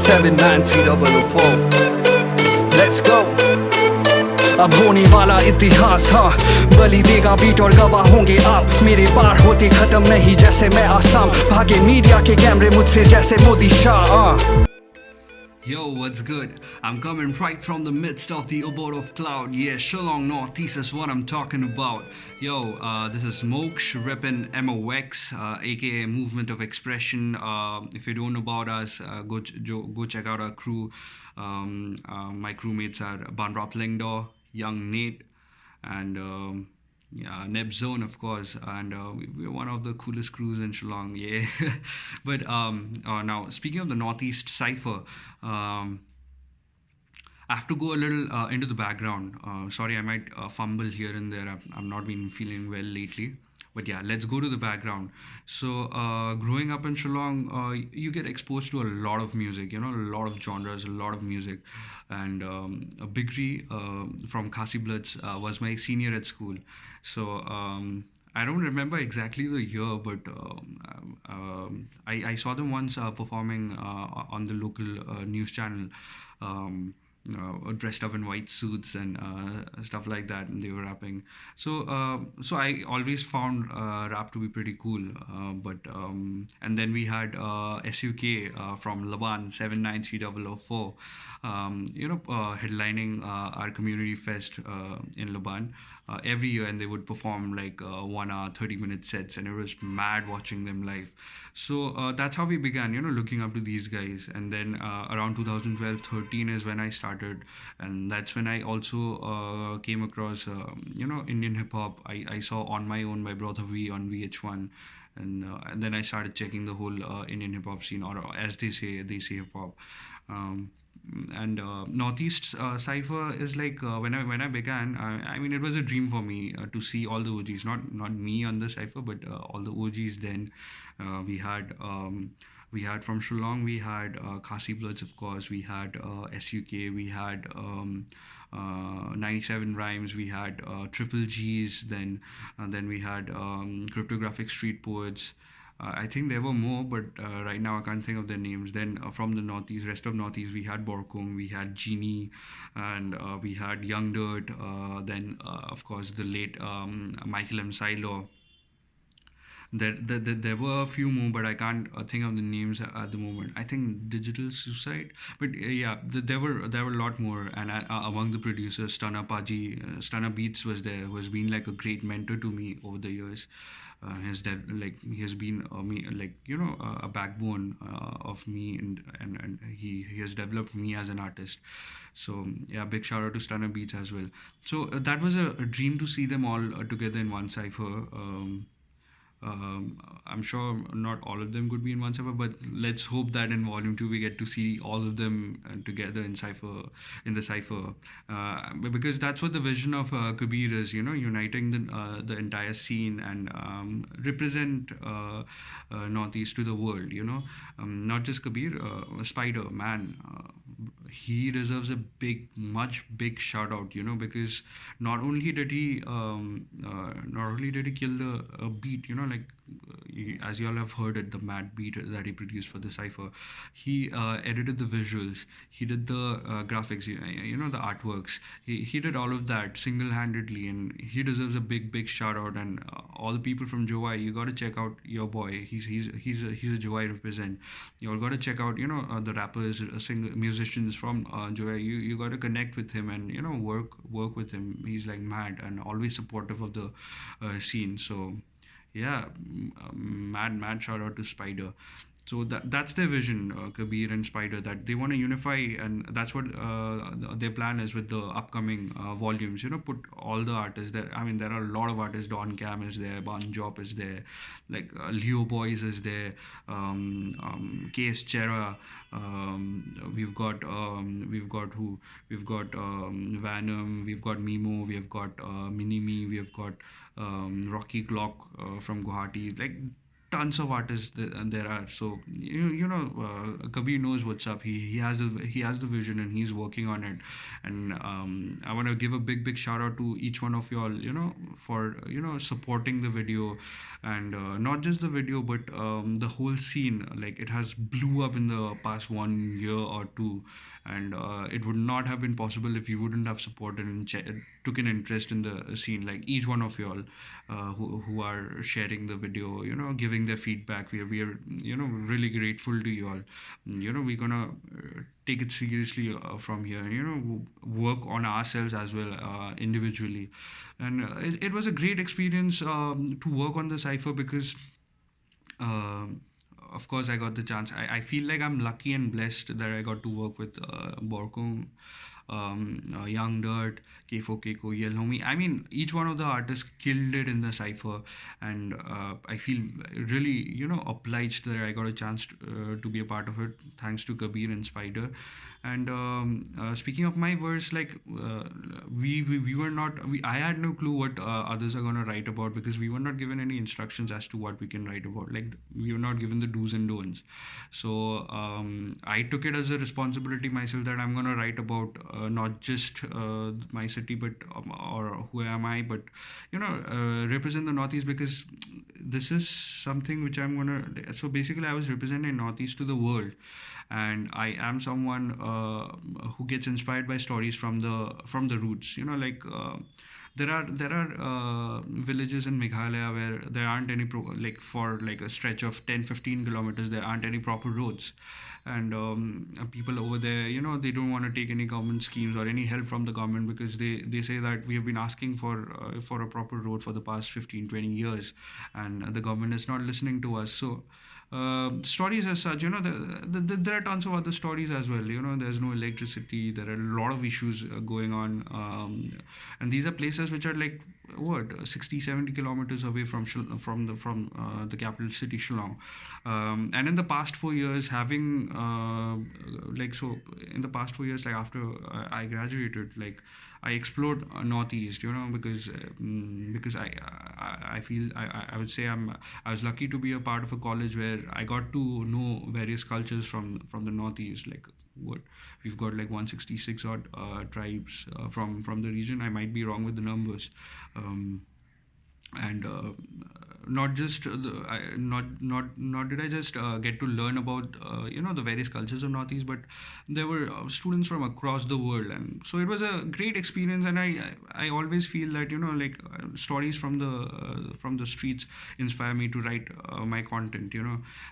79304. Let's go. अब होने वाला इतिहास, हाँ बलि देगा बीट और गवाह होंगे आप। मेरे पार होते खत्म नहीं जैसे मैं आसाम, भागे मीडिया के कैमरे मुझसे जैसे Modi Shah. Yo, what's good? I'm coming right from the midst of the abode of cloud. Yeah, Shillong Northeast is what I'm talking about. Yo, this is MOKSH repping MOKSH, aka Movement of Expression. If you don't know about us, go check out our crew. My crewmates are Banrap Lengdo, Young Nate, and yeah, Neb Zone, of course, and we're one of the coolest crews in Shillong, yeah. But now, speaking of the Northeast Cypher, I have to go a little into the background. Sorry, I might fumble here and there. I've not been feeling well lately. But yeah, let's go to the background. So, growing up in Shillong, you get exposed to a lot of music, a lot of genres, a lot of music. And Bigri from Khasi Bloods was my senior at school. So, I don't remember exactly the year, but I saw them once performing on the local news channel. Dressed up in white suits and stuff like that, and they were rapping. So I always found rap to be pretty cool. And then we had SUK from Laban 79304, headlining our community fest in Laban every year, and they would perform like 1 hour 30-minute sets, and it was mad watching them live. So that's how we began, looking up to these guys. And then around 2012-13 is when I started, and that's when I also came across Indian hip hop. I saw On My Own by Brother V on VH1, and then I started checking the whole Indian hip hop scene, or as they say hip hop. And Northeast Cypher is like when I began. I mean, it was a dream for me to see all the OGs, not me on the Cypher, but all the OGs. Then we had from Shillong, we had Khasi Bloods, of course. We had SUK. We had 97 Rhymes. We had Triple G's. Then we had Cryptographic Street Poets. I think there were more, but right now I can't think of their names. Then from the rest of Northeast, we had Borkung, we had Genie, and we had Young Dirt. Then, of course, the late Michael M. Silo. There were a few more, but I can't think of the names at the moment. I think Digital Suicide, but yeah, there were a lot more. And among the producers, Stunna Beats was there, who has been like a great mentor to me over the years. He has been a backbone of me, and he has developed me as an artist. So yeah, big shout out to Stunna Beats as well. So that was a dream to see them all together in one cipher. I'm sure not all of them could be in one cipher, but let's hope that in Volume 2 we get to see all of them together in the cipher, because that's what the vision of Kabir is, uniting the entire scene and represent Northeast to the world, not just Kabir, Spider, man, he deserves a much big shout out, because not only did he kill the beat, as you all have heard it, the mad beat that he produced for the cipher. He edited the visuals, he did the graphics, the artworks. He did all of that single-handedly, and he deserves a big shout out. And all the people from Jowai, you got to check out your boy. He's a Jowai represent. You all got to check out the rappers, musicians from Jowai. You got to connect with him and work with him. He's like mad and always supportive of the scene. So yeah, mad shout out to Spider. So that's their vision, Kabir and Spider, that they want to unify, and that's what their plan is with the upcoming volumes. Put all the artists there. I mean, there are a lot of artists. Don Cam is there, Banjop is there, like Leo Boys is there, KS Chera. We've got who? We've got Venom. We've got Mimo. We've got Minimi. We've got Rocky Clock from Guwahati. Like tons of artists there are. So Kabir knows what's up. He has the vision, and he's working on it. And I want to give a big shout out to each one of y'all, for supporting the video, and not just the video, but the whole scene. Like, it has blew up in the past 1 year or two, and it would not have been possible if you wouldn't have supported and took an interest in the scene. Like, each one of y'all who are sharing the video, giving their feedback, we are really grateful to you all. We're gonna take it seriously from here, work on ourselves as well, individually. And it was a great experience to work on the cypher, because of course I got the chance. I feel like I'm lucky and blessed that I got to work with Borkung, Young Dirt, K4 Keiko, Yell Homie. I mean, each one of the artists killed it in the cypher, and I feel really obliged that I got a chance to be a part of it, thanks to Kabir and Spider. And speaking of my verse, like, I had no clue what others are gonna write about, because we were not given any instructions as to what we can write about. Like, we were not given the do's and don'ts. So I took it as a responsibility myself that I'm gonna write about not just my city, but or who am I, but represent the Northeast, because this is something which I'm gonna. So basically, I was representing Northeast to the world, and I am someone who gets inspired by stories from the roots. There are villages in Meghalaya where there aren't any for a stretch of 10-15 kilometers, there aren't any proper roads, and people over there, they don't want to take any government schemes or any help from the government, because they say that we have been asking for a proper road for the past 15-20 years, and the government is not listening to us. So stories as such, there are tons of other stories as well. There's no electricity, there are a lot of issues going on, and these are places which are like 60-70 kilometers away from the capital city, Shillong. And in the past 4 years, having in the past 4 years, like, after I graduated, like, I explored Northeast, because I feel I would say I was lucky to be a part of a college where I got to know various cultures from the Northeast. Like, we've got like 166 odd tribes from the region. I might be wrong with the numbers. And not just not did I just get to learn about the various cultures of Northeast, but there were students from across the world, and so it was a great experience. And I always feel that stories from the streets inspire me to write my content.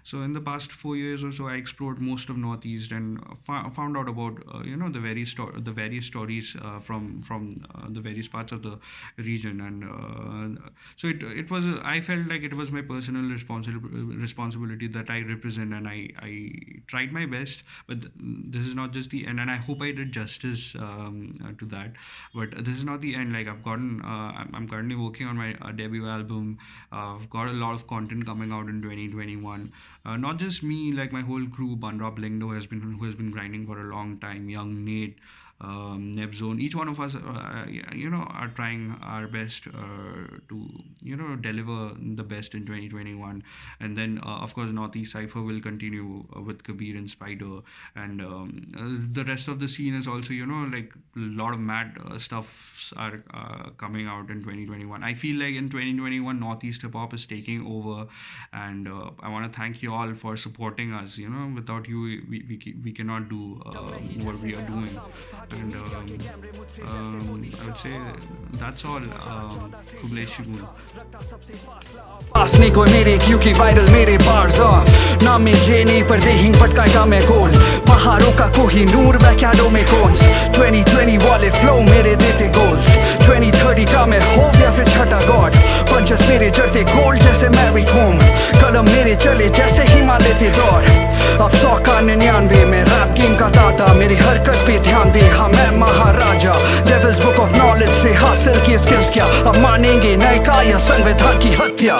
So in the past 4 years or so, I explored most of Northeast and found out about the various stories from the various parts of the region. And so it was I felt like it was my personal responsibility that I represent, and I tried my best. But this is not just the end, and I hope I did justice to that. But this is not the end. Like, I'm currently working on my debut album. I've got a lot of content coming out in 2021. Not just me, like my whole crew, Banra Blingdo who has been grinding for a long time, Young Nate, Nebzone. Each one of us are trying our best to deliver the best in 2021. And then of course Northeast Cypher will continue with Kabir and Spider, and the rest of the scene is also like a lot of mad stuffs are coming out in 2021. I feel like in 2021 Northeast Hip-Hop is taking over, and I want to thank you all for supporting us. Without you we cannot do what we are doing. And I would say that's all. पासने को मेरे क्योंकि viral मेरे bars ना में जेने पर रेहिंग पटकाएगा मैं गोल पहाड़ों का कोही नूर बैकैडो में कौन्स 2020 वाले फ्लो मेरे देते गोल्स 2030 का मैं हो या फिर छठा गॉड पंचेस मेरे जड़ते गोल्ड जैसे मैरी होम कलम मेरे चले जैसे हिमालय ते दौर अब 100 का 99 में रैप गेम का दादा मेरी हरकत पे ध्यान दे हाँ मैं महाराजा डेविल्स बुक ऑफ नॉलेज से हासिल किए स्किल्स क्या अब मानेंगे नए का या संविधान की हत्या